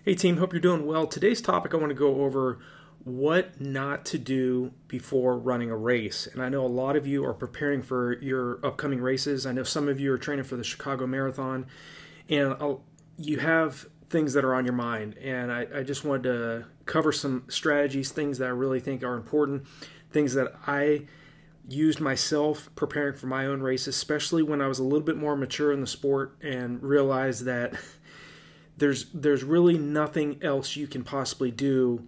Hey team, hope you're doing well. Today's topic I want to go over what not to do before running a race. And I know a lot of you are preparing for your upcoming races. I know some of you are training for the Chicago Marathon, and you have things that are on your mind. And I just wanted to cover some strategies, things that I really think are important, things that I used myself preparing for my own races, especially when I was a little bit more mature in the sport and realized that there's really nothing else you can possibly do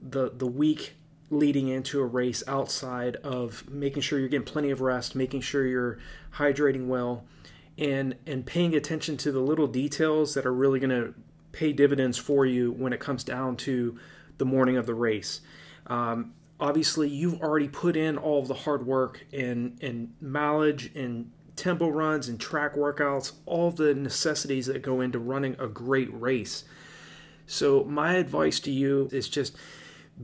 the week leading into a race outside of making sure you're getting plenty of rest, making sure you're hydrating well, and paying attention to the little details that are really going to pay dividends for you when it comes down to the morning of the race. Obviously, you've already put in all of the hard work and mileage and tempo runs and track workouts, all of the necessities that go into running a great race. So my advice to you is just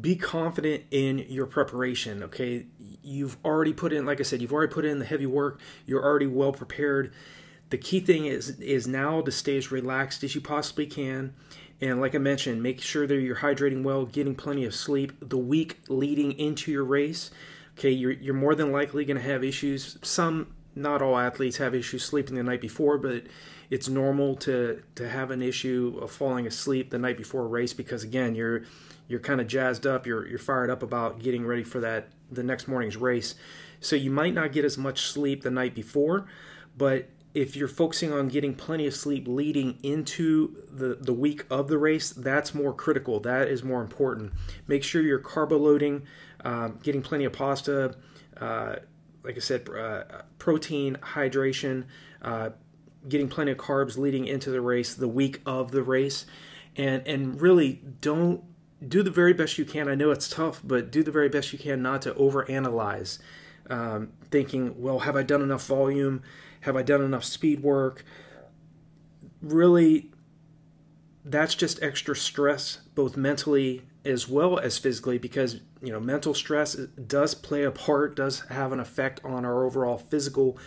be confident in your preparation, okay? You've already put in, like I said, you've already put in the heavy work. You're already well prepared. The key thing is now to stay as relaxed as you possibly can. And like I mentioned, make sure that you're hydrating well, getting plenty of sleep the week leading into your race. Okay, you're more than likely going to have issues. Not all athletes have issues sleeping the night before, but it's normal to have an issue of falling asleep the night before a race because, again, you're kind of jazzed up, you're fired up about getting ready for the next morning's race. So you might not get as much sleep the night before, but if you're focusing on getting plenty of sleep leading into the week of the race, that's more critical. That is more important. Make sure you're carbo loading, getting plenty of pasta, like I said, protein, hydration, getting plenty of carbs leading into the race, the week of the race, and really don't do the very best you can. I know it's tough, but do the very best you can not to overanalyze, thinking, well, have I done enough volume? Have I done enough speed work? Really, that's just extra stress, both mentally as well as physically, because mental stress does play a part, does have an effect on our overall physical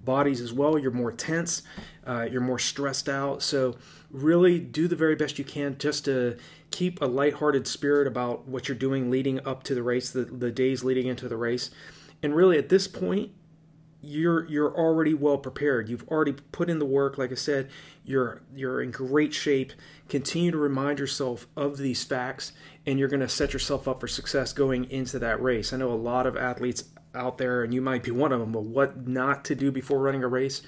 bodies as well. You're more tense, you're more stressed out. So really do the very best you can just to keep a lighthearted spirit about what you're doing leading up to the race, the days leading into the race. And really at this point, you're already well prepared. You've already put in the work. Like I said, you're in great shape. Continue to remind yourself of these facts, and you're going to set yourself up for success going into that race. I know a lot of athletes out there, and you might be one of them, but what not to do before running a race?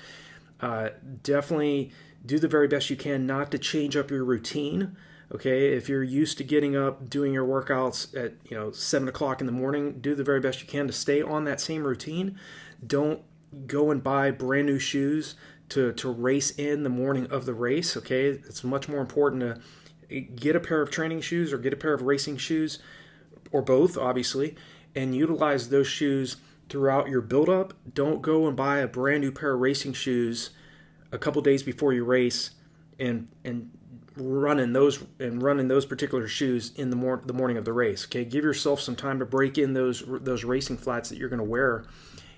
Definitely do the very best you can not to change up your routine. Okay, if you're used to getting up, doing your workouts at 7 o'clock in the morning, do the very best you can to stay on that same routine. Don't go and buy brand new shoes to race in the morning of the race. Okay, it's much more important to get a pair of training shoes or get a pair of racing shoes, or both, obviously, and utilize those shoes throughout your build-up. Don't go and buy a brand new pair of racing shoes a couple days before your race and running those particular shoes in the morning of the race. Okay, give yourself some time to break in those racing flats that you're going to wear,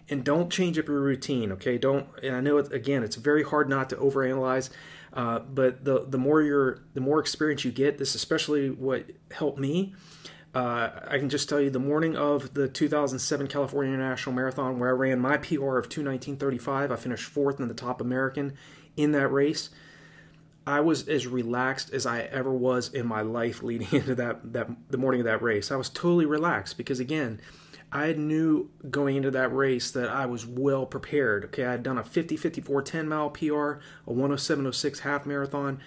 and don't change up your routine. Okay, and I know it's very hard not to overanalyze, but the more experience you get, this is especially what helped me. I can just tell you, the morning of the 2007 California International Marathon, where I ran my PR of 2:19:35, I finished 4th in the top American in that race. I was as relaxed as I ever was in my life leading into the morning of that race. I was totally relaxed because, again, I knew going into that race that I was well prepared. Okay, I had done a 50-54 10-mile PR, a 107.06 half marathon.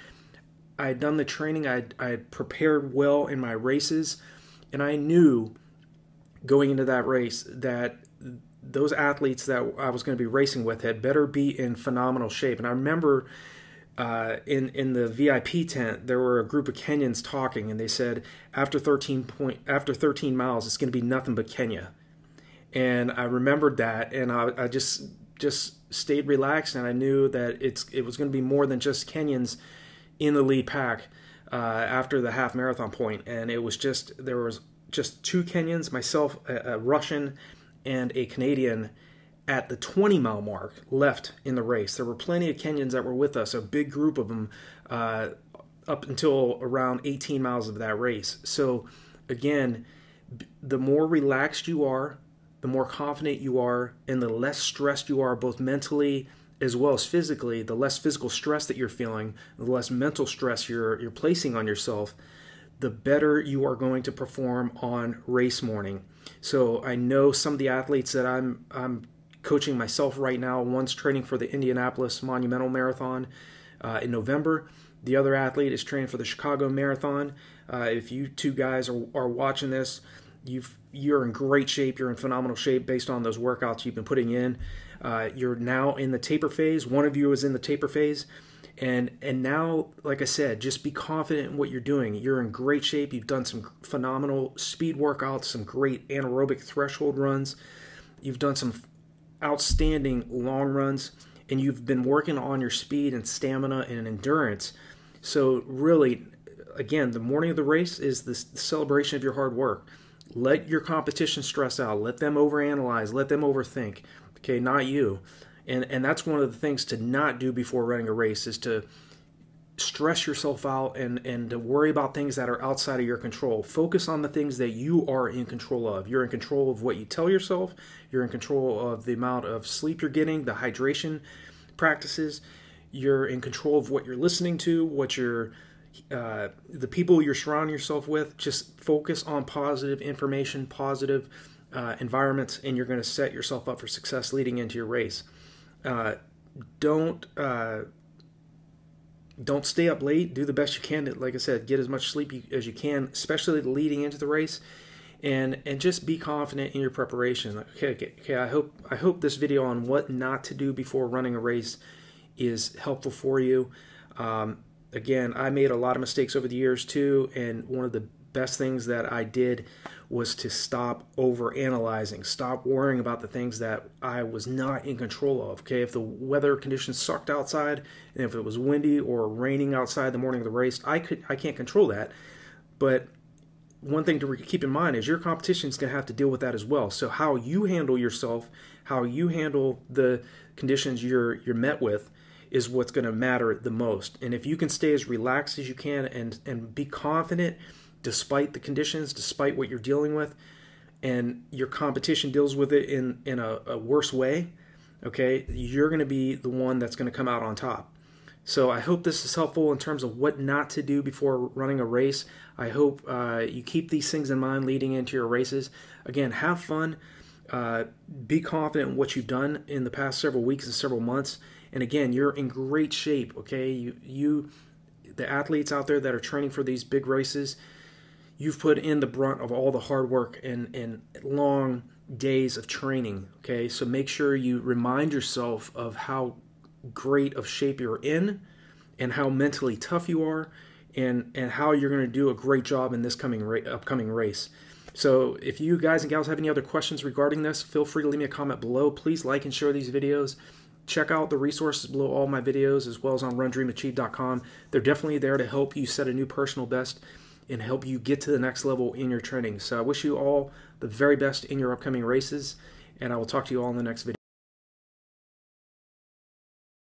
I had done the training. I had prepared well in my races, and I knew going into that race that those athletes that I was going to be racing with had better be in phenomenal shape. And I remember in the VIP tent, there were a group of Kenyans talking, and they said after 13 miles, it's going to be nothing but Kenya. And I remembered that, and I just stayed relaxed, and I knew that it was going to be more than just Kenyans in the lead pack after the half marathon point. And there was just 2 Kenyans, myself, a Russian, and a Canadian at the 20-mile mark left in the race. There were plenty of Kenyans that were with us, a big group of them, up until around 18 miles of that race. So again, the more relaxed you are, the more confident you are, and the less stressed you are, both mentally as well as physically, the less physical stress that you're feeling, the less mental stress you're placing on yourself, the better you are going to perform on race morning. So I know some of the athletes that I'm coaching myself right now. One's training for the Indianapolis Monumental Marathon in November. The other athlete is training for the Chicago Marathon. If you two guys are watching this, you're in great shape. You're in phenomenal shape based on those workouts you've been putting in. You're now in the taper phase. One of you is in the taper phase. And now, like I said, just be confident in what you're doing. You're in great shape. You've done some phenomenal speed workouts, some great anaerobic threshold runs. You've done some outstanding long runs, and you've been working on your speed and stamina and endurance. So really, again, the morning of the race is the celebration of your hard work. Let your competition stress out. Let them overanalyze. Let them overthink. Okay, not you. And that's one of the things to not do before running a race, is to stress yourself out and to worry about things that are outside of your control. Focus on the things that you are in control of. You're in control of what you tell yourself. You're in control of the amount of sleep you're getting, the hydration practices. You're in control of what you're listening to, what you're the people you're surrounding yourself with. Just focus on positive information, positive environments, and you're going to set yourself up for success leading into your race. Don't stay up late. Do the best you can to, like I said, get as much sleep as you can, especially leading into the race, and just be confident in your preparation. Okay. I hope this video on what not to do before running a race is helpful for you. Again, I made a lot of mistakes over the years too, and one of the best things that I did was to stop over-analyzing, stop worrying about the things that I was not in control of. Okay, if the weather conditions sucked outside, and if it was windy or raining outside the morning of the race, I can't control that. But one thing to keep in mind is your competition is going to have to deal with that as well. So how you handle yourself, how you handle the conditions you're met with, is what's going to matter the most. And if you can stay as relaxed as you can and be confident despite the conditions, despite what you're dealing with, and your competition deals with it in a worse way, okay, you're going to be the one that's going to come out on top. So I hope this is helpful in terms of what not to do before running a race. I hope you keep these things in mind leading into your races. Again, have fun. Be confident in what you've done in the past several weeks and several months. And again, you're in great shape, okay? The athletes out there that are training for these big races, you've put in the brunt of all the hard work and long days of training, okay? So make sure you remind yourself of how great of shape you're in and how mentally tough you are and how you're going to do a great job in this upcoming race. So if you guys and gals have any other questions regarding this, feel free to leave me a comment below. Please like and share these videos. Check out the resources below all my videos, as well as on RunDreamAchieve.com. They're definitely there to help you set a new personal best and help you get to the next level in your training. So I wish you all the very best in your upcoming races, and I will talk to you all in the next video.